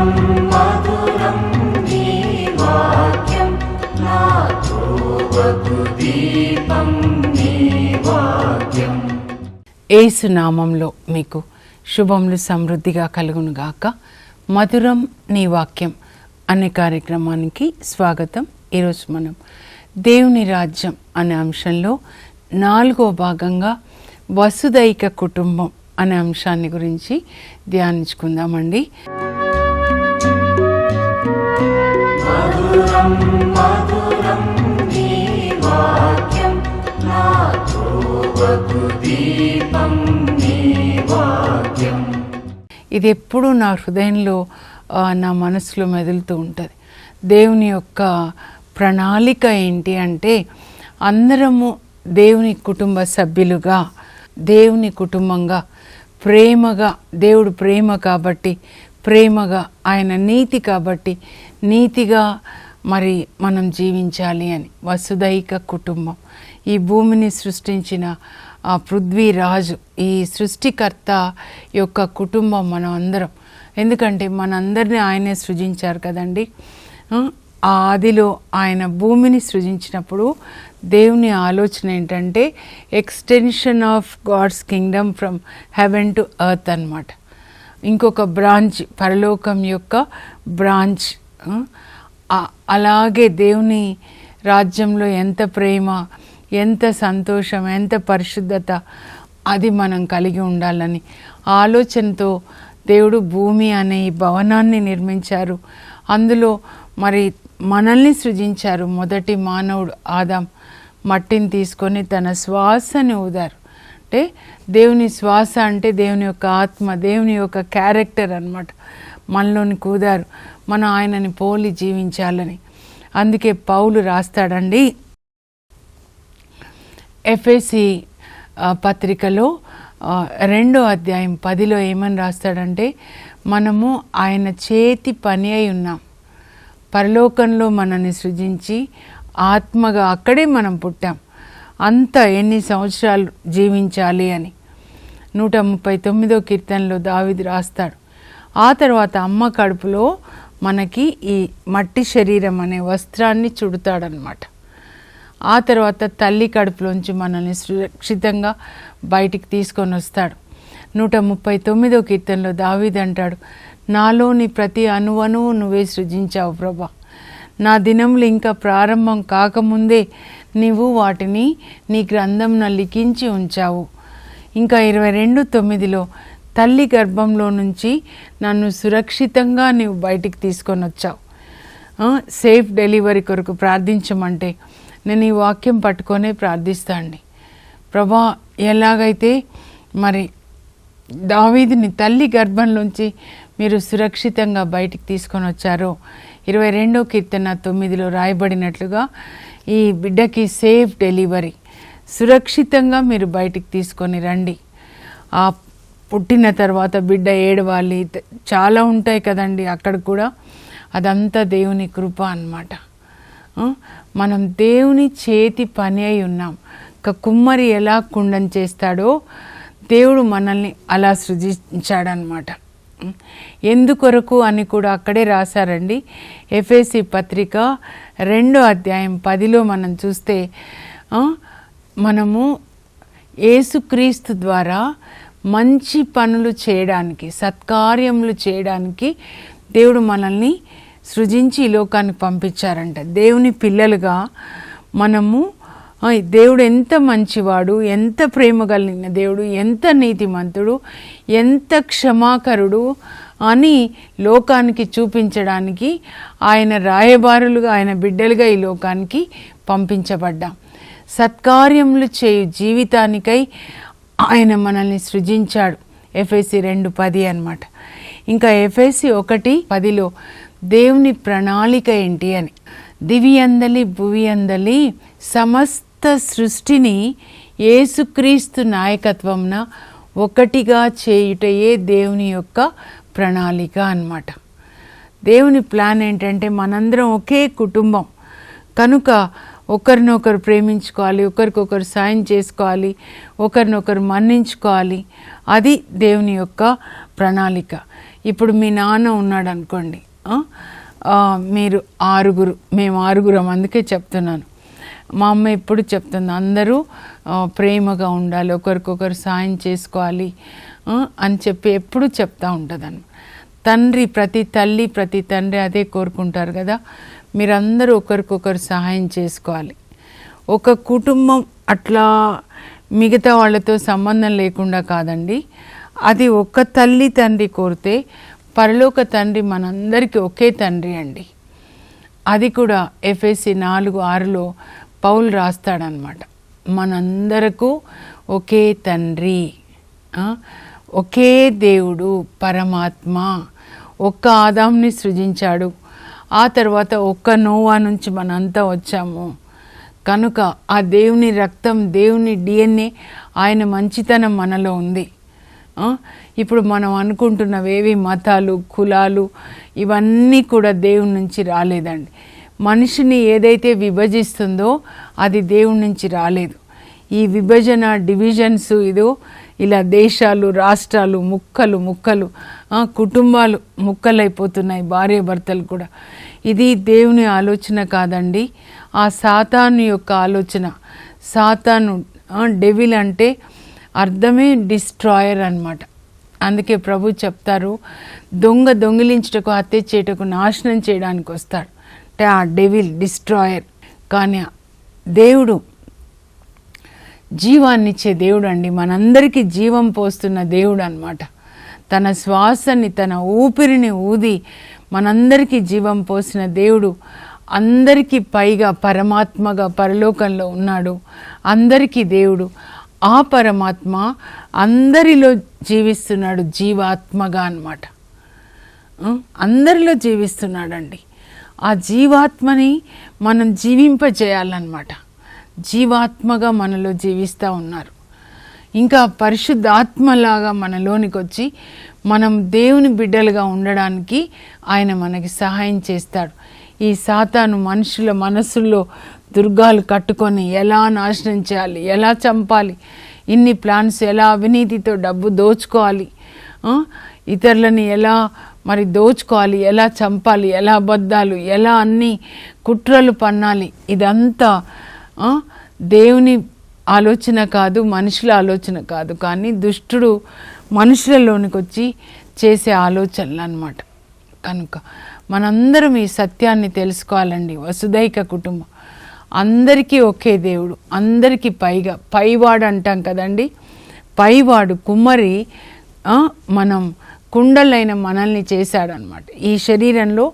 మధురం మధురం నీ వాక్యం నా త్రోవకు దీపం నీ వాక్యం. యేసు నామంలో మీకు శుభములు సమృద్ధిగా కలుగునుగాక. మధురం నీ వాక్యం అనే కార్యక్రమానికి స్వాగతం. ఈరోజు మనం దేవుని రాజ్యం అనే అంశంలో 4వ భాగంగా వసుదైక కుటుంబం అనే అంశాన్ని గురించి ధ్యానించుకుందామండి. మధురం మధురం నీ వాక్యం నా త్రోవకు దీపం నీ వాక్యం. ఇది ఎప్పుడూ నా హృదయంలో నా మనసులో మెదులుతూ ఉంటుంది. దేవుని యొక్క ప్రణాళిక ఏంటి అంటే, అందరము దేవుని కుటుంబ సభ్యులుగా, దేవుని కుటుంబంగా, ప్రేమగా, దేవుడు ప్రేమ కాబట్టి ప్రేమగా, ఆయన నీతి కాబట్టి నీతిగా మరి మనం జీవించాలి అని. వసుదైక కుటుంబం, ఈ భూమిని సృష్టించిన ఆ పృథ్వీరాజు, ఈ సృష్టికర్త యొక్క కుటుంబం మనం అందరం. ఎందుకంటే మనందరినీ ఆయనే సృజించారు కదండి. ఆ ఆదిలో ఆయన భూమిని సృజించినప్పుడు దేవుని ఆలోచన ఏంటంటే extension of God's kingdom from heaven to earth అన్నమాట. ఇంకొక బ్రాంచ్, పరలోకం యొక్క బ్రాంచ్. అలాగే దేవుని రాజ్యంలో ఎంత ప్రేమ, ఎంత సంతోషం, ఎంత పరిశుద్ధత, అది మనం కలిగి ఉండాలని ఆలోచనతో దేవుడు భూమి అనే ఈ భవనాన్ని నిర్మించారు. అందులో మరి మనల్ని సృజించారు. మొదటి మానవుడు ఆదాం మట్టిని తీసుకొని తన శ్వాసని ఊదారు. అంటే దేవుని శ్వాస అంటే దేవుని యొక్క ఆత్మ, దేవుని యొక్క క్యారెక్టర్ అన్నమాట. మనలోని కూదారు, మనం ఆయనని పోలి జీవించాలని. అందుకే పౌలు రాస్తాడండి ఎఫెసీ పత్రికలో 2వ అధ్యాయం 10లో ఏమని రాస్తాడంటే, మనము ఆయన చేతి పని అయి ఉన్నాం. పరలోకంలో మనల్ని సృజించి ఆత్మగా అక్కడే మనం పుట్టాం. అంత ఎన్ని సంవత్సరాలు జీవించాలి అని 139వ కీర్తనలో దావీదు రాస్తాడు. ఆ తర్వాత అమ్మ కడుపులో మనకి ఈ మట్టి శరీరం అనే వస్త్రాన్ని చుడతాడనమాట. ఆ తర్వాత తల్లి కడుపులోంచి మనల్ని సురక్షితంగా బయటికి తీసుకొని వస్తాడు. 139వ కీర్తనలో దావీదు అంటాడు, నాలోని ప్రతి అణువణువు నువ్వే సృజించావు ప్రభా. నా దినములు ఇంకా ప్రారంభం కాకముందే నీవు వాటిని నీ గ్రంథంన లిఖించి ఉంచావు. ఇంకా 22:9లో తల్లి గర్భంలో నుంచి నన్ను సురక్షితంగా నీవు బయటికి తీసుకొని వచ్చావు. సేఫ్ డెలివరీ కొరకు ప్రార్థించమంటే నేను ఈ వాక్యం పట్టుకొనే ప్రార్థిస్తాండి. ప్రభా, ఎలాగైతే మరి దావీదుని తల్లి గర్భంలోంచి మీరు సురక్షితంగా బయటికి తీసుకొని వచ్చారో, 22వ కీర్తన 9లో రాయబడినట్లుగా ఈ బిడ్డకి సేఫ్ డెలివరీ, సురక్షితంగా మీరు బయటికి తీసుకొని రండి. ఆ పుట్టిన తర్వాత బిడ్డ ఏడవాలి, చాలా ఉంటాయి కదండి అక్కడ కూడా. అదంతా దేవుని కృప అన్నమాట. మనం దేవుని చేతి పని అయి ఉన్నాం. కుమ్మరి ఎలా కుండని చేస్తాడో దేవుడు మనల్ని అలా సృజించాడనమాట. ఎందుకొరకు అని కూడా అక్కడే రాశారండి. ఎఫెసీ పత్రిక 2వ అధ్యాయం 10లో మనం చూస్తే, మనము యేసుక్రీస్తు ద్వారా మంచి పనులు చేయడానికి, సత్కార్యములు చేయడానికి దేవుడు మనల్ని సృజించి ఈ లోకానికి పంపించారంట. దేవుని పిల్లలుగా మనము, దేవుడు ఎంత మంచివాడు, ఎంత ప్రేమ కలిగిన దేవుడు, ఎంత నీతిమంతుడు, ఎంత క్షమాకరుడు అని లోకానికి చూపించడానికి ఆయన రాయబారులుగా, ఆయన బిడ్డలుగా ఈ లోకానికి పంపించబడ్డాం. సత్కార్యములు చేయు జీవితానికై ఆయన మనల్ని సృజించాడు. ఎఫెసీ 2:10 అన్నమాట. ఇంకా ఎఫెసీ 1:10లో దేవుని ప్రణాళిక ఏంటి అని, దివి అందలి భువి అందలి సమస్త సృష్టిని యేసుక్రీస్తు నాయకత్వంన ఒకటిగా చేయుటయే దేవుని యొక్క ప్రణాళిక అన్నమాట. దేవుని ప్లాన్ ఏంటంటే మనందరం ఒకే కుటుంబం కనుక ఒకరినొకరు ప్రేమించుకోవాలి, ఒకరికొకరు సాయం చేసుకోవాలి, ఒకరినొకరు మన్నించుకోవాలి. అది దేవుని యొక్క ప్రణాళిక. ఇప్పుడు మీ నాన్న ఉన్నాడు అనుకోండి, మీరు 6, మేము 6, అందుకే చెప్తున్నాను. మా అమ్మ ఎప్పుడు చెప్తుంది, అందరూ ప్రేమగా ఉండాలి, ఒకరికొకరు సాయం చేసుకోవాలి అని చెప్పి ఎప్పుడు చెప్తూ ఉంటుందన్న. తండ్రి, ప్రతి తల్లి ప్రతి తండ్రి అదే కోరుకుంటారు కదా, మీరందరూ ఒకరికొకరు సహాయం చేసుకోవాలి. ఒక కుటుంబం అట్లా మిగతా వాళ్ళతో సంబంధం లేకుండా కాదండి, అది ఒక్క తల్లి తండ్రి కోరితే పరలోక తండ్రి మనందరికీ ఒకే తండ్రి అండి. అది కూడా ఎఫెసీ 4:6లో పౌలు రాస్తాడనమాట. మనందరకు ఒకే తండ్రి, ఒకే దేవుడు పరమాత్మ, ఒక్క ఆదాంని సృజించాడు, ఆ తర్వాత ఒక్క నోవా నుంచి మనంతా వచ్చాము. కనుక ఆ దేవుని రక్తం, దేవుని DNA, ఆయన మంచితనం మనలో ఉంది. ఇప్పుడు మనం అనుకుంటున్నవేవి మతాలు, కులాలు ఇవన్నీ కూడా దేవుని నుంచి రాలేదండి. మనిషిని ఏదైతే విభజిస్తుందో అది దేవుని నుంచి రాలేదు. ఈ విభజన, డివిజన్స్, ఇదో ఇలా దేశాలు, రాష్ట్రాలు, ముక్కలు, కుటుంబాలు ముక్కలైపోతున్నాయి, భార్యాభర్తలు కూడా. ఇది దేవుని ఆలోచన కాదండి, ఆ సాతాను యొక్క ఆలోచన. సాతాను, డెవిల్ అంటే అర్థమే డిస్ట్రాయర్ అన్నమాట. అందుకే ప్రభు చెప్తారు, దొంగిలించుటకు, హత్య చేయటకు, నాశనం చేయడానికి వస్తాడు అంటే ఆ డెవిల్, డిస్ట్రాయర్. కానీ దేవుడు జీవాన్నిచ్చే దేవుడు అండి, మనందరికీ జీవం పోస్తున్న దేవుడు అన్నమాట. తన శ్వాసని, తన ఊపిరిని ఊది మనందరికీ జీవం పోసిన దేవుడు. అందరికీ పైగా పరమాత్మగా పరలోకంలో ఉన్నాడు, అందరికీ దేవుడు. ఆ పరమాత్మ అందరిలో జీవిస్తున్నాడు, జీవాత్మగా అన్నమాట. అందరిలో జీవిస్తున్నాడండి. ఆ జీవాత్మని మనం జీవింపజేయాలన్నమాట. జీవాత్మగా మనలో జీవిస్తూ ఉన్నారు. ఇంకా పరిశుద్ధాత్మలాగా మనలోనికి వచ్చి మనం దేవుని బిడ్డలుగా ఉండడానికి ఆయన మనకి సహాయం చేస్తాడు. ఈ సాతాను మనుషుల మనసుల్లో దుర్గాలు కట్టుకొని ఎలా నాశనం చేయాలి, ఎలా చంపాలి, ఇన్ని ప్లాన్స్, ఎలా అవినీతితో డబ్బు దోచుకోవాలి, ఇతరులని ఎలా మరి దోచుకోవాలి, ఎలా చంపాలి, ఎలా అబద్ధాలు, ఎలా అన్ని కుట్రలు పన్నాలి, ఇదంతా దేవుని ఆలోచన కాదు, మనుషుల ఆలోచన కాదు, కానీ దుష్టుడు మనుషులలోనికి వచ్చి చేసే ఆలోచనలు అన్నమాట. కనుక మనందరం ఈ సత్యాన్ని తెలుసుకోవాలండి. వసుదైక కుటుంబం, అందరికీ ఒకే దేవుడు, అందరికీ పైగా పైవాడు అంటాం కదండి. పైవాడు కుమ్మరి మనం కుండలైన మనల్ని చేశాడనమాట. ఈ శరీరంలో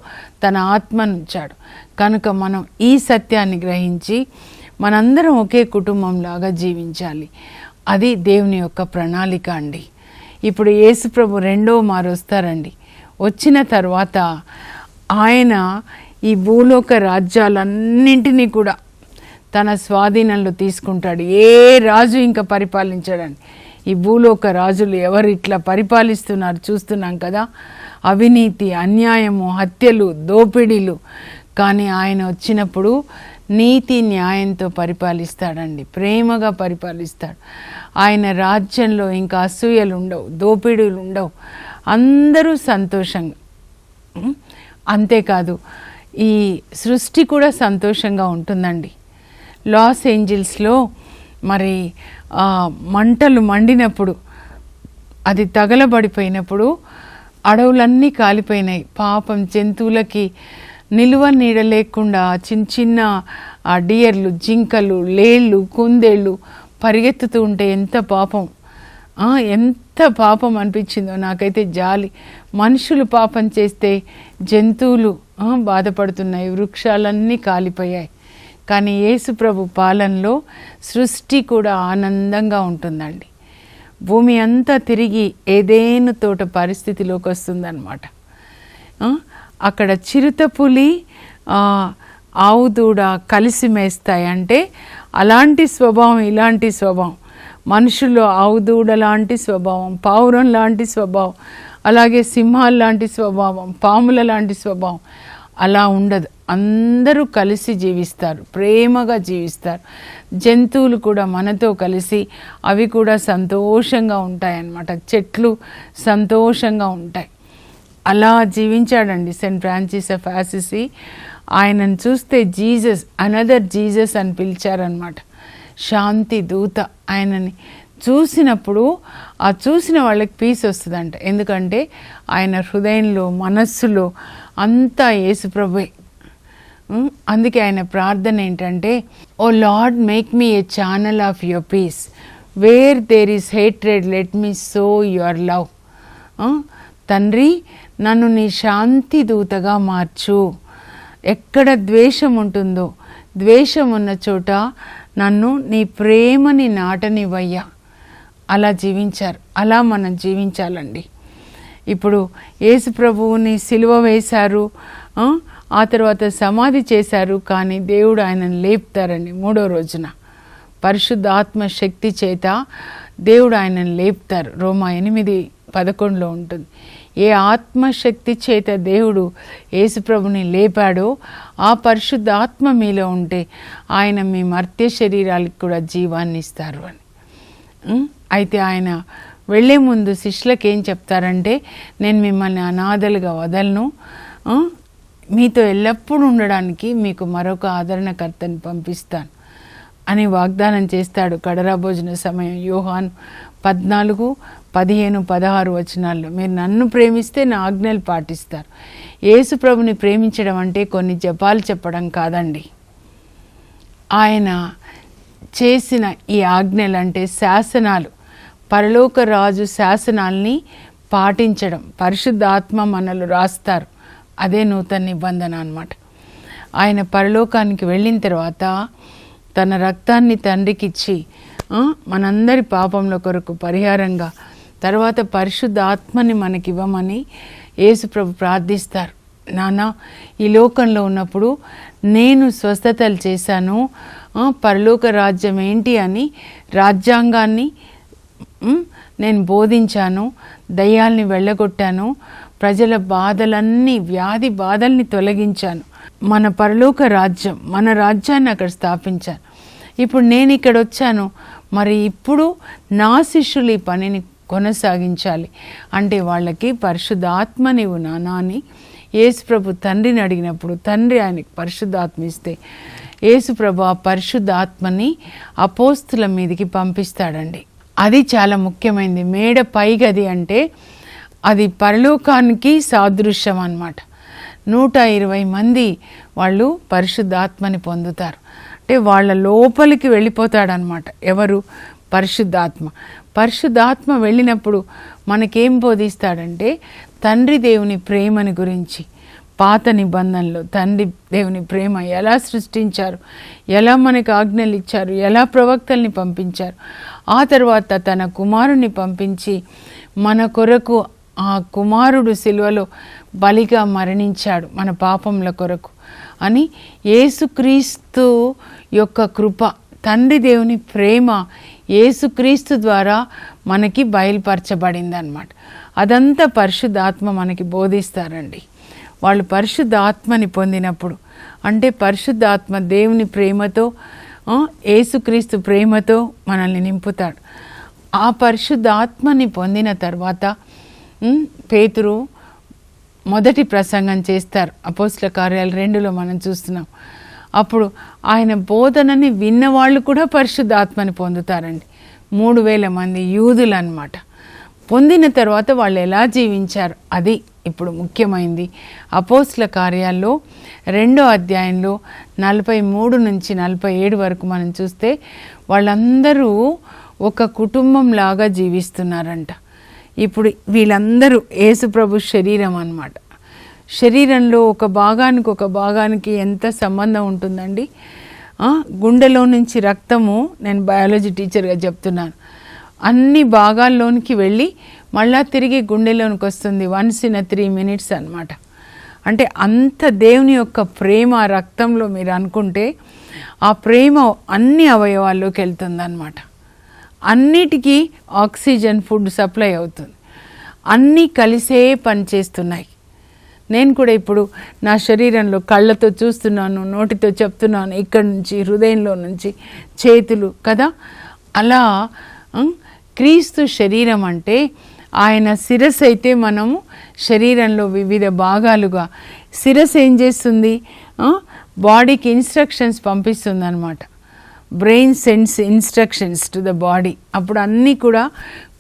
తన ఆత్మను ఉంచాడు. కనుక మనం ఈ సత్యాన్ని గ్రహించి మనందరం ఒకే కుటుంబంలాగా జీవించాలి. అది దేవుని యొక్క ప్రణాళిక అండి. ఇప్పుడు యేసుప్రభు 2వ మారు వస్తారండి. వచ్చిన తర్వాత ఆయన ఈ భూలోక రాజ్యాలన్నింటినీ కూడా తన స్వాధీనంలో తీసుకుంటాడు. ఏ రాజు ఇంకా పరిపాలించాడండి. ఈ భూలోక రాజులు ఎవరు ఇట్లా పరిపాలిస్తున్నారు చూస్తున్నాం కదా, అవినీతి, అన్యాయము, హత్యలు, దోపిడీలు. కానీ ఆయన వచ్చినప్పుడు నీతి న్యాయంతో పరిపాలిస్తాడండి, ప్రేమగా పరిపాలిస్తాడు. ఆయన రాజ్యంలో ఇంకా అసూయలు ఉండవు, దోపిడీలు ఉండవు, అందరూ సంతోషంగా. అంతేకాదు ఈ సృష్టి కూడా సంతోషంగా ఉంటుందండి. లాస్ ఏంజల్స్లో మరి మంటలు మండినప్పుడు, అది తగలబడిపోయినప్పుడు అడవులన్నీ కాలిపోయినాయి. పాపం జంతువులకి నిలువ నీడ లేకుండా చిన్న చిన్న డియర్లు, జింకలు, లేళ్ళు, కుందేళ్ళు పరిగెత్తుతూ ఉంటే ఎంత పాపం అనిపించిందో నాకైతే. జాలి. మనుషులు పాపం చేస్తే జంతువులు బాధపడుతున్నాయి, వృక్షాలన్నీ కాలిపోయాయి. కానీ యేసుప్రభు పాలనలో సృష్టి కూడా ఆనందంగా ఉంటుందండి. భూమి అంతా తిరిగి ఏదేను తోట పరిస్థితిలోకి వస్తుందన్నమాట. అక్కడ చిరుతపులి, ఆవు దూడ కలిసి మేస్తాయి అంటే అలాంటి స్వభావం, ఇలాంటి స్వభావం. మనుషుల్లో ఆవు దూడ లాంటి స్వభావం, పావురం లాంటి స్వభావం, అలాగే సింహాలు లాంటి స్వభావం, పాముల లాంటి స్వభావం అలా ఉండదు. అందరూ కలిసి జీవిస్తారు, ప్రేమగా జీవిస్తారు. జంతువులు కూడా మనతో కలిసి అవి కూడా సంతోషంగా ఉంటాయి అన్నమాట. చెట్లు సంతోషంగా ఉంటాయి. అలా జీవించాడండి సెయింట్ ఫ్రాన్సిస్ ఆఫ్ అసిసి. ఆయనను చూస్తే జీసస్, అనదర్ జీసస్ అని పిలిచారనమాట. శాంతి దూత. ఆయనని చూసినప్పుడు ఆ చూసిన వాళ్ళకి పీస్ వస్తుందంట. ఎందుకంటే ఆయన హృదయంలో, మనస్సులో అంతా యేసుప్రభువే. అందుకే ఆయన ప్రార్థన ఏంటంటే, O Lord make me a channel of your peace, where there is hatred let me sow your love. తండ్రి, నన్ను నీ శాంతి దూతగా మార్చు. ఎక్కడ ద్వేషం ఉంటుందో, ద్వేషం ఉన్న చోట నన్ను నీ ప్రేమని నాటనివయ్యా. అలా జీవించారు. అలా మనం జీవించాలండి. ఇప్పుడు యేసు ప్రభువుని సిలువ వేశారు, ఆ తర్వాత సమాధి చేశారు. కానీ దేవుడు ఆయనను లేపుతారండి 3వ రోజున. పరిశుద్ధాత్మ శక్తి చేత దేవుడు ఆయనను లేపుతారు. రోమా 8:11 ఉంటుంది. ఏ ఆత్మశక్తి చేత దేవుడు యేసుప్రభుని లేపాడో ఆ పరిశుద్ధ ఆత్మ మీలో ఉంటే ఆయన మీ మర్త్య శరీరాలకు కూడా జీవాన్ని ఇస్తారు అని. అయితే ఆయన వెళ్ళే ముందు శిష్యులకు ఏం చెప్తారంటే, నేను మిమ్మల్ని అనాథలుగా వదలను, మీతో ఎల్లప్పుడూ ఉండడానికి మీకు మరొక ఆదరణకర్తని పంపిస్తాను అని వాగ్దానం చేస్తాడు. కడరా భోజన సమయం యోహాను 14, 15, 16 వచనాల్లో, మీరు నన్ను ప్రేమిస్తే నా ఆజ్ఞలు పాటిస్తారు. యేసు ప్రభుని ప్రేమించడం అంటే కొన్ని జపాలు చెప్పడం కాదండి. ఆయన చేసిన ఈ ఆజ్ఞలు అంటే శాసనాలు, పరలోక రాజు శాసనాల్ని పాటించడం. పరిశుద్ధాత్మ మనలు రాస్తారు. అదే నూతన నిబంధన అన్నమాట. ఆయన పరలోకానికి వెళ్ళిన తర్వాత తన రక్తాన్ని తండ్రికి ఇచ్చి మనందరి పాపంల కొరకు పరిహారంగా తర్వాత పరిశుద్ధ ఆత్మని మనకి ఇవ్వమని యేసుప్రభు ప్రార్థిస్తారు. నాన్న, ఈ లోకంలో ఉన్నప్పుడు నేను స్వస్థతలు చేశాను, పరలోక రాజ్యం ఏంటి అని రాజ్యాంగాన్ని నేను బోధించాను, దయ్యాల్ని వెళ్ళగొట్టాను, ప్రజల బాధలన్నీ, వ్యాధి బాధల్ని తొలగించాను, మన పరలోక రాజ్యం, మన రాజ్యాన్ని అక్కడ స్థాపించాను. ఇప్పుడు నేను ఇక్కడ వచ్చాను, మరి ఇప్పుడు నా శిష్యులు ఈ పనిని కొనసాగించాలి అంటే వాళ్ళకి పరిశుద్ధాత్మ నీవు నానా అని యేసుప్రభు తండ్రిని అడిగినప్పుడు తండ్రి ఆయనకి పరిశుద్ధాత్మ ఇస్తే యేసుప్రభు ఆ పరిశుద్ధాత్మని అపోస్తుల మీదకి పంపిస్తాడండి. అది చాలా ముఖ్యమైనది. మేడ పైగది అంటే అది పరలోకానికి సాదృశ్యం అన్నమాట. 120 మంది వాళ్ళు పరిశుద్ధాత్మని పొందుతారు. అంటే వాళ్ళ లోపలికి వెళ్ళిపోతాడనమాట. ఎవరు? పరిశుద్ధాత్మ. పరిశుద్ధాత్మ వెళ్ళినప్పుడు మనకేం బోధిస్తాడంటే తండ్రి దేవుని ప్రేమని గురించి, పాత నిబంధనలో తండ్రి దేవుని ప్రేమ ఎలా సృష్టించారు, ఎలా మనకు ఆజ్ఞలు ఇచ్చారు, ఎలా ప్రవక్తల్ని పంపించారు, ఆ తర్వాత తన కుమారుని పంపించి మన కొరకు ఆ కుమారుడు సిలువలో బలిగా మరణించాడు మన పాపముల కొరకు అని యేసుక్రీస్తు యొక్క కృప, తండ్రి దేవుని ప్రేమ యేసుక్రీస్తు ద్వారా మనకి బయలుపరచబడింది అన్నమాట. అదంతా పరిశుద్ధాత్మ మనకి బోధిస్తారండి. వాళ్ళు పరిశుద్ధాత్మని పొందినప్పుడు అంటే పరిశుద్ధాత్మ దేవుని ప్రేమతో, యేసుక్రీస్తు ప్రేమతో మనల్ని నింపుతాడు. ఆ పరిశుద్ధాత్మని పొందిన తర్వాత పేతురు మొదటి ప్రసంగం చేస్తారు. అపోస్తల కార్యాలు 2లో మనం చూస్తున్నాం. అప్పుడు ఆయన బోధనని విన్నవాళ్ళు కూడా పరిశుద్ధాత్మని పొందుతారండి. 3000 మంది యూదులు అన్నమాట. పొందిన తర్వాత వాళ్ళు ఎలా జీవించారు అది ఇప్పుడు ముఖ్యమైనది. అపోస్తల కార్యాల్లో 2వ అధ్యాయంలో 43 నుంచి 47 వరకు మనం చూస్తే వాళ్ళందరూ ఒక కుటుంబం లాగా జీవిస్తున్నారంట. ఇప్పుడు వీళ్ళందరూ యేసుప్రభు శరీరం అన్నమాట. శరీరంలో ఒక భాగానికి ఎంత సంబంధం ఉంటుందండి. గుండెలో నుంచి రక్తము, నేను బయాలజీ టీచర్గా చెప్తున్నాను, అన్ని భాగాల్లోనికి వెళ్ళి మళ్ళా తిరిగి గుండెలోనికి వస్తుంది. 1 in 3 minutes అన్నమాట. అంటే అంత దేవుని యొక్క ప్రేమ రక్తంలో మీరు అనుకుంటే ఆ ప్రేమ అన్ని అవయవాల్లోకి వెళ్తుంది అన్నమాట. అన్నిటికీ ఆక్సిజన్, ఫుడ్ సప్లై అవుతుంది. అన్నీ కలిసే పనిచేస్తున్నాయి. నేను కూడా ఇప్పుడు నా శరీరంలో కళ్ళతో చూస్తున్నాను, నోటితో చెప్తున్నాను, ఇక్కడి నుంచి హృదయంలో నుంచి చేతులు కదా. అలా క్రీస్తు శరీరం అంటే ఆయన శిరస్సు అయితే మనము శరీరంలో వివిధ భాగాలుగా, శిరస్సు ఏం చేస్తుంది, బాడీకి ఇన్స్ట్రక్షన్స్ పంపిస్తుంది అనమాట. Brain sends instructions to the body. అప్పుడు అన్నీ కూడా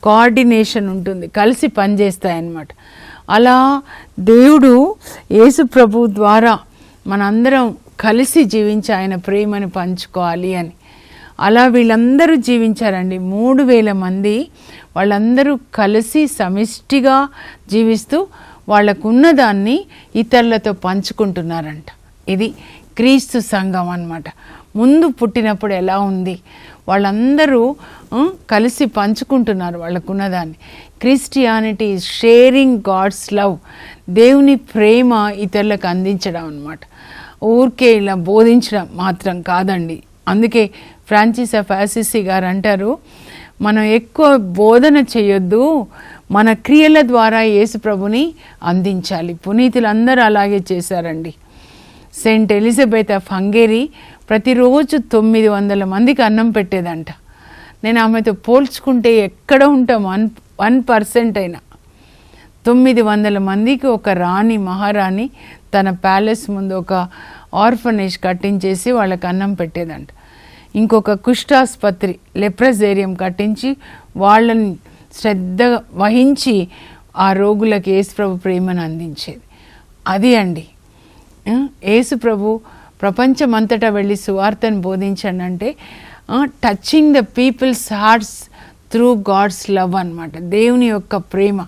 కోఆర్డినేషన్ ఉంటుంది, కలిసి పనిచేస్తాయన్నమాట. అలా దేవుడు యేసు ప్రభు ద్వారా మనందరం కలిసి జీవించి ఆయన ప్రేమను పంచుకోవాలి అని. అలా వీళ్ళందరూ జీవించారండి. 3000 మంది వాళ్ళందరూ కలిసి సమిష్టిగా జీవిస్తూ వాళ్ళకున్న దాన్ని ఇతరులతో పంచుకుంటున్నారంట. ఇది క్రీస్తు సంఘం అన్నమాట. ముందు పుట్టినప్పుడు ఎలా ఉంది, వాళ్ళందరూ కలిసి పంచుకుంటున్నారు వాళ్ళకున్నదాన్ని. Christianity is sharing God's love. దేవుని ప్రేమ ఇతరులకు అందించడం అన్నమాట. ఊరికే ఇలా బోధించడం మాత్రం కాదండి. అందుకే ఫ్రాన్సిస్ ఆఫ్ అసిసి గారు అంటారు, మనం ఎక్కువ బోధన చేయొద్దు, మన క్రియల ద్వారా యేసు ప్రభుని అందించాలి. పునీతులందరూ అలాగే చేశారండి. సెయింట్ ఎలిజబెత్ ఆఫ్ హంగేరీ ప్రతిరోజు 900 మందికి అన్నం పెట్టేదంట. నేను ఆమెతో పోల్చుకుంటే ఎక్కడ ఉంటాం 1% అయినా. 900 మందికి ఒక రాణి, మహారాణి తన ప్యాలెస్ ముందు ఒక ఆర్ఫనేజ్ కట్టించేసి వాళ్ళకి అన్నం పెట్టేదంట. ఇంకొక కుష్ఠాసుపత్రి, లెప్రజేరియం కట్టించి వాళ్ళని శ్రద్ధగా వహించి ఆ రోగులకు యేసు ప్రభు ప్రేమను అందించేది. అది అండి యేసు ప్రభు ప్రపంచమంతటా వెళ్ళి సువార్తను బోధించండి అంటే touching the people's hearts through God's love అన్నమాట. దేవుని యొక్క ప్రేమ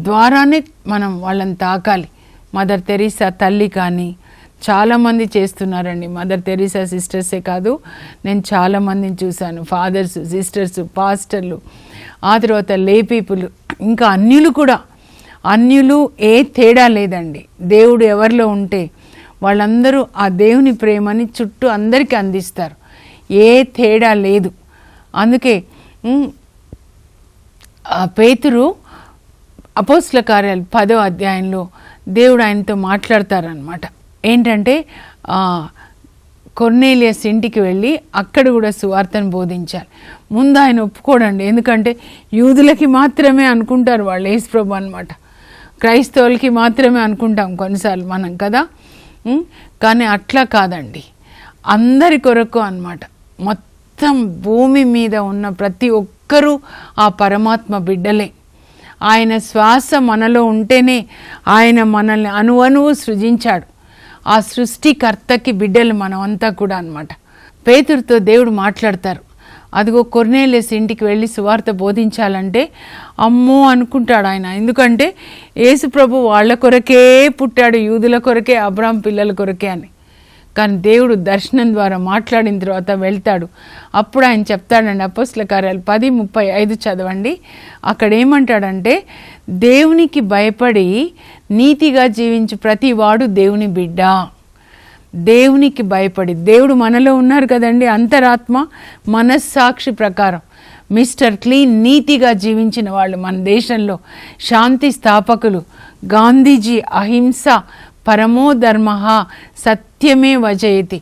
ద్వారానే మనం వాళ్ళని తాకాలి. మదర్ తెరీసా తల్లి కానీ చాలామంది చేస్తున్నారండి. మదర్ తెరీసా సిస్టర్సే కాదు, నేను చాలామందిని చూశాను. ఫాదర్స్, సిస్టర్స్, పాస్టర్లు, ఆ తర్వాత లే పీపుల్, ఇంకా అన్యులు కూడా. అన్యులు ఏ తేడా లేదండి. దేవుడు ఎవరిలో ఉంటే వాళ్ళందరూ ఆ దేవుని ప్రేమని చుట్టూ అందరికీ అందిస్తారు. ఏ తేడా లేదు. అందుకే పేతురు అపోస్తల కార్యాలు 10వ అధ్యాయంలో దేవుడు ఆయనతో మాట్లాడతారనమాట. ఏంటంటే కొర్నేలియస్ ఇంటికి వెళ్ళి అక్కడ కూడా సువార్తను బోధించాలి. ముందు ఆయన ఒప్పుకోడండి. ఎందుకంటే యూదులకి మాత్రమే అనుకుంటారు వాళ్ళు యేసు ప్రభు అనమాట. క్రైస్తవులకి మాత్రమే అనుకుంటాం కొన్నిసార్లు మనం కదా. కానీ అట్లా కాదండి, అందరి కొరకు అన్నమాట. మొత్తం భూమి మీద ఉన్న ప్రతి ఒక్కరూ ఆ పరమాత్మ బిడ్డలే. ఆయన శ్వాస మనలో ఉంటేనే ఆయన మనల్ని అణువణువు సృజించాడు. ఆ సృష్టికర్తకి బిడ్డలు మనమంతా కూడా అన్నమాట. పేతురుతో దేవుడు మాట్లాడతారు. అదిగో కొర్నేలియస్ ఇంటికి వెళ్ళి సువార్త బోధించాలంటే అమ్మో అనుకుంటాడు ఆయన. ఎందుకంటే యేసు ప్రభు వాళ్ళ కొరకే పుట్టాడు, యూదుల కొరకే, అబ్రాహాం పిల్లల కొరకే అని. కానీ దేవుడు దర్శనం ద్వారా మాట్లాడిన తర్వాత వెళ్తాడు. అప్పుడు ఆయన చెప్తాడండి, అపోస్తల కార్యాలు 10:35 చదవండి. అక్కడ ఏమంటాడంటే, దేవునికి భయపడి నీతిగా జీవించు ప్రతి వాడు దేవుని బిడ్డ. దేవునికి భయపడి, దేవుడు మనలో ఉన్నారు కదండి, అంతరాత్మ మనస్సాక్షి ప్రకారం మిస్టర్ క్లీన్ నీతిగా జీవించిన వాళ్ళు మన దేశంలో శాంతి స్థాపకులు. గాంధీజీ అహింస పరమో ధర్మ సత్యమే వజయతి.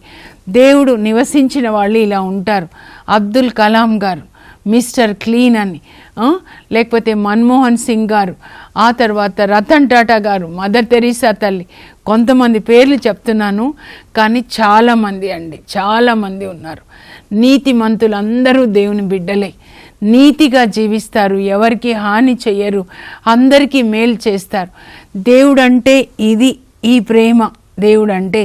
దేవుడు నివసించిన వాళ్ళు ఇలా ఉంటారు. అబ్దుల్ కలాం గారు మిస్టర్ క్లీన్ అని, లేకపోతే మన్మోహన్ సింగ్ గారు, ఆ తర్వాత రతన్ టాటా గారు, మదర్ తెరీసా తల్లి, కొంతమంది పేర్లు చెప్తున్నాను కానీ చాలామంది ఉన్నారు. నీతిమంతులందరూ దేవుని బిడ్డలే, నీతిగా జీవిస్తారు, ఎవరికి హాని చెయ్యరు, అందరికీ మేలు చేస్తారు. దేవుడంటే ఇది, ఈ ప్రేమ దేవుడంటే,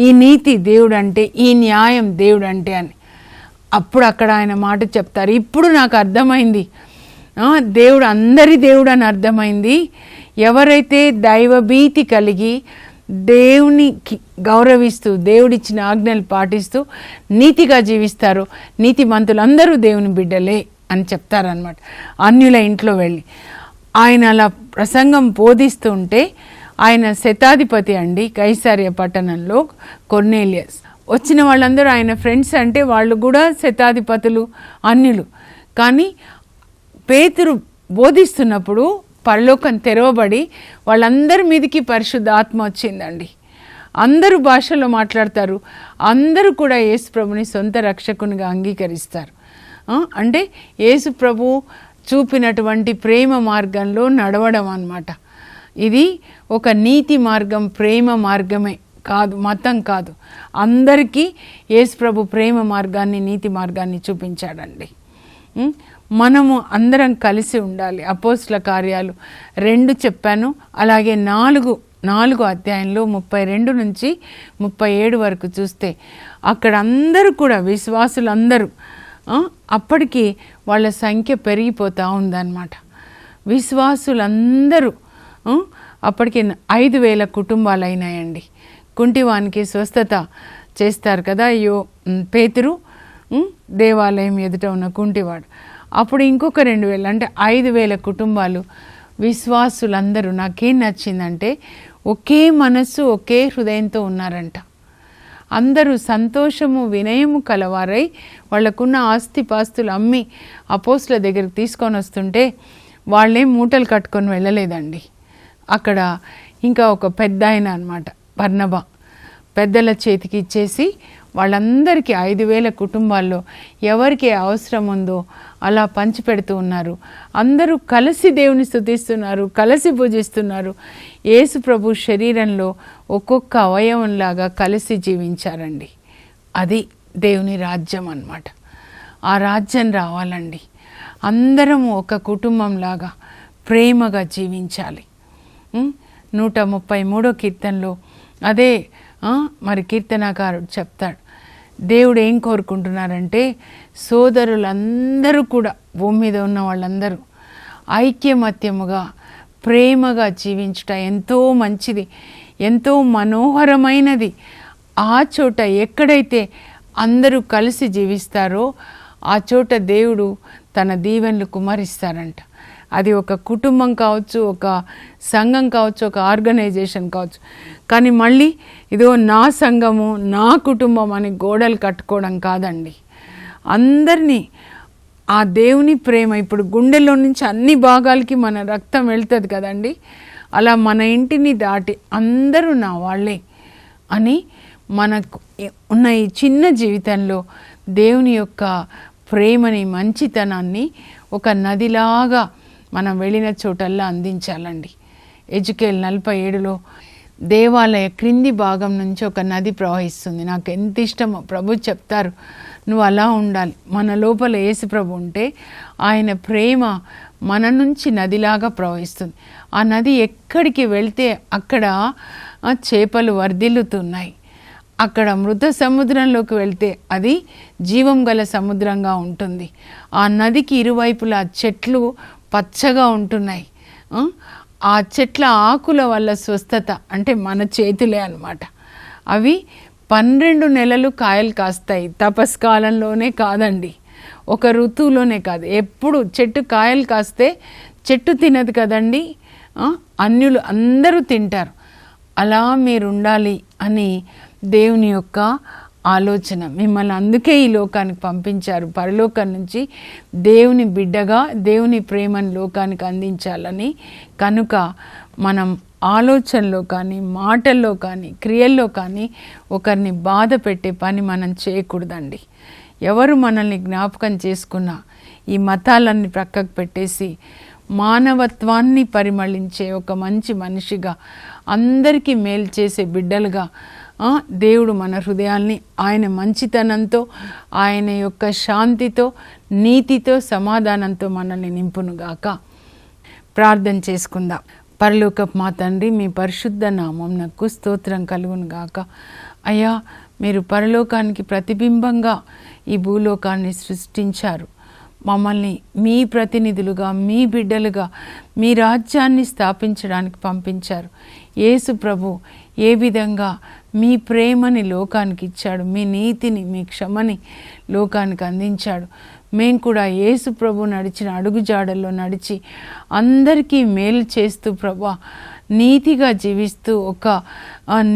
ఈ నీతి దేవుడంటే, ఈ న్యాయం దేవుడంటే అని. అప్పుడు అక్కడ ఆయన మాట చెప్తారు. ఇప్పుడు నాకు అర్థమైంది, దేవుడు అందరి దేవుడు అని అర్థమైంది. ఎవరైతే దైవభీతి కలిగి దేవునికి గౌరవిస్తూ దేవుడిచ్చిన ఆజ్ఞలు పాటిస్తూ నీతిగా జీవిస్తారో నీతిమంతులందరూ దేవుని బిడ్డలే అని చెప్తారనమాట. అన్యుల ఇంట్లో వెళ్ళి ఆయన అలా ప్రసంగం బోధిస్తూ ఉంటే, ఆయన శతాధిపతి అండి కైసారియా పట్టణంలో. కొర్నేలియస్ వచ్చిన వాళ్ళందరూ ఆయన ఫ్రెండ్స్, అంటే వాళ్ళు కూడా శతాధిపతులు, అన్యులు. కానీ పేతురు బోధిస్తున్నప్పుడు పరలోకం తెరవబడి వాళ్ళందరి మీదకి పరిశుద్ధ ఆత్మ వచ్చిందండి. అందరూ భాషలో మాట్లాడతారు, అందరూ కూడా యేసు ప్రభుని సొంత రక్షకునిగా అంగీకరిస్తారు. అంటే యేసు ప్రభు చూపినటువంటి ప్రేమ మార్గంలో నడవడం అన్నమాట. ఇది ఒక నీతి మార్గం, ప్రేమ మార్గమే కాదు, మతం కాదు. అందరికీ యేసు ప్రభు ప్రేమ మార్గాన్ని, నీతి మార్గాన్ని చూపించాడండి. మనము అందరం కలిసి ఉండాలి. అపోస్తల కార్యాలు 2 చెప్పాను, అలాగే 4 అధ్యాయంలో 32 నుంచి 37 వరకు చూస్తే అక్కడ అందరూ కూడా విశ్వాసులందరూ అప్పటికి వాళ్ళ సంఖ్య పెరిగిపోతూ ఉందన్నమాట. విశ్వాసులందరూ అప్పటికి 5,000 కుటుంబాలు అయినాయండి. కుంటివానికి స్వస్థత చేస్తారు కదా, పేతురు దేవాలయం ఎదుట ఉన్న కుంటివాడు. అప్పుడు ఇంకొక 2,000 అంటే 5,000 కుటుంబాలు విశ్వాసులందరూ. నాకేం నచ్చిందంటే ఒకే మనస్సు, ఒకే హృదయంతో ఉన్నారంట. అందరూ సంతోషము, వినయము కలవారై వాళ్ళకున్న ఆస్తిపాస్తులు అమ్మి అపోస్తుల దగ్గరికి తీసుకొని వస్తుంటే వాళ్ళేం మూటలు కట్టుకొని వెళ్ళలేదండి. అక్కడ ఇంకా ఒక పెద్ద ఆయన అన్నమాట, బర్నబా, పెద్దల చేతికి ఇచ్చేసి వాళ్ళందరికీ 5,000 కుటుంబాల్లో ఎవరికి అవసరం ఉందో అలా పంచిపెడుతూ ఉన్నారు. అందరూ కలిసి దేవుని స్తుతిస్తున్నారు, కలిసి పూజిస్తున్నారు. యేసు ప్రభు శరీరంలో ఒక్కొక్క అవయవంలాగా కలిసి జీవించారండి. అది దేవుని రాజ్యం అన్నమాట. ఆ రాజ్యం రావాలండి. అందరం ఒక కుటుంబంలాగా ప్రేమగా జీవించాలి. 133వ కీర్తనలో అదే మరి కీర్తనాకారుడు చెప్తాడు, దేవుడు ఏం కోరుకుంటున్నారంటే సోదరులందరూ కూడా, భూమి మీద ఉన్న వాళ్ళందరూ ఐక్యమత్యముగా ప్రేమగా జీవించుట ఎంతో మంచిది, ఎంతో మనోహరమైనది. ఆ చోట ఎక్కడైతే అందరూ కలిసి జీవిస్తారో ఆ చోట దేవుడు తన దీవెనలు కుమ్మరిస్తారంట. అది ఒక కుటుంబం కావచ్చు, ఒక సంఘం కావచ్చు, ఒక ఆర్గనైజేషన్ కావచ్చు. కానీ మళ్ళీ ఇదో నా సంఘము, నా కుటుంబం అని గోడలు కట్టుకోవడం కాదండి. అందరినీ ఆ దేవుని ప్రేమ, ఇప్పుడు గుండెల్లో నుంచి అన్ని భాగాలకి మన రక్తం వెళ్తుంది కదండి, అలా మన ఇంటిని దాటి అందరూ నా వాళ్ళే అని మనకు ఉన్న ఈ చిన్న జీవితంలో దేవుని యొక్క ప్రేమని, మంచితనాన్ని ఒక నదిలాగా మనం వెళ్ళిన చోటల్లా అందించాలండి. ఎజెకియెల్ 47లో దేవాలయ క్రింది భాగం నుంచి ఒక నది ప్రవహిస్తుంది. నాకు ఎంత ఇష్టమో. ప్రభు చెప్తారు, నువ్వు అలా ఉండాలి. మన లోపల యేసు ప్రభు ఉంటే ఆయన ప్రేమ మన నుంచి నదిలాగా ప్రవహిస్తుంది. ఆ నది ఎక్కడికి వెళ్తే అక్కడ చేపలు వర్ధిల్లుతున్నాయి. అక్కడ మృత సముద్రంలోకి వెళ్తే అది జీవం గల సముద్రంగా ఉంటుంది. ఆ నదికి ఇరువైపులా చెట్లు పచ్చగా ఉంటున్నాయి. ఆ చెట్ల ఆకుల వల్ల స్వస్థత, అంటే మన చేతులే అన్నమాట. అవి 12 నెలలు కాయలు కాస్తాయి. తపస్కాలంలోనే కాదండి, ఒక ఋతువులోనే కాదు, ఎప్పుడు చెట్టు కాయలు కాస్తే చెట్టు తినదు కదండి, అన్యులు అందరూ తింటారు. అలా మీరు ఉండాలి అని దేవుని యొక్క ఆలోచన. మిమ్మల్ని అందుకే ఈ లోకానికి పంపించారు. పరలోకం నుంచి దేవుని బిడ్డగా దేవుని ప్రేమను లోకానికి అందించాలని. కనుక మనం ఆలోచనలో కానీ, మాటల్లో కానీ, క్రియల్లో కానీ ఒకరిని బాధ పెట్టే పని మనం చేయకూడదండి. ఎవరు మనల్ని జ్ఞాపకం చేసుకున్నా ఈ మతాలన్నీ ప్రక్కకు పెట్టేసి మానవత్వాన్ని పరిమళించే ఒక మంచి మనిషిగా, అందరికీ మేలు చేసే బిడ్డలుగా దేవుడు మన హృదయాల్ని ఆయన మంచితనంతో, ఆయన యొక్క శాంతితో, నీతితో, సమాధానంతో మనల్ని నింపునుగాక. ప్రార్థన చేసుకుందాం. పరలోకపు మా తండ్రి, మీ పరిశుద్ధ నామమునకు స్తోత్రం కలుగునుగాక. అయ్యా, మీరు పరలోకానికి ప్రతిబింబంగా ఈ భూలోకాన్ని సృష్టించారు. మమ్మల్ని మీ ప్రతినిధులుగా, మీ బిడ్డలుగా మీ రాజ్యాన్ని స్థాపించడానికి పంపించారు. యేసు ప్రభు ఏ విధంగా మీ ప్రేమని లోకానికి ఇచ్చాడు, మీ నీతిని, మీ క్షమని లోకానికి అందించాడు. మేము కూడా యేసు ప్రభు నడిచిన అడుగుజాడల్లో నడిచి అందరికీ మేలు చేస్తూ ప్రభా నీతిగా జీవిస్తూ ఒక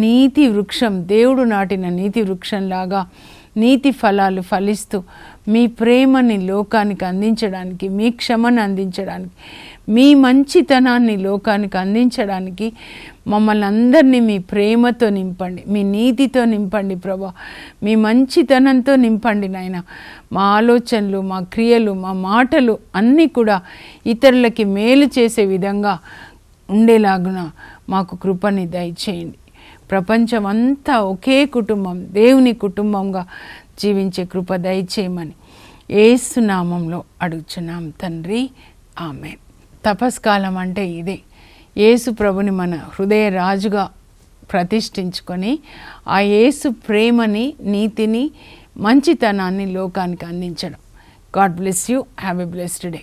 నీతి వృక్షం, దేవుడు నాటిన నీతి వృక్షంలాగా నీతి ఫలాలు ఫలిస్తూ మీ ప్రేమని లోకానికి అందించడానికి, మీ క్షమను అందించడానికి, మీ మంచితనాన్ని లోకానికి అందించడానికి మమ్మల్ని అందరినీ మీ ప్రేమతో నింపండి, మీ నీతితో నింపండి ప్రభా, మీ మంచితనంతో నింపండి నాయన. మా ఆలోచనలు, మా క్రియలు, మా మాటలు అన్నీ కూడా ఇతరులకి మేలు చేసే విధంగా ఉండేలాగున మాకు కృపని దయచేయండి. ప్రపంచం అంతా ఒకే కుటుంబం, దేవుని కుటుంబంగా జీవించే కృప దయచేయమని యేసు నామంలో అడుగుచున్నాం తండ్రి, ఆమేన్. తపస్కాలం అంటే ఇదే, యేసు ప్రభుని మన హృదయ రాజుగా ప్రతిష్ఠించుకొని ఆ యేసు ప్రేమని, నీతిని, మంచితనాన్ని లోకానికి అందించడం. God bless you. Have a blessed day.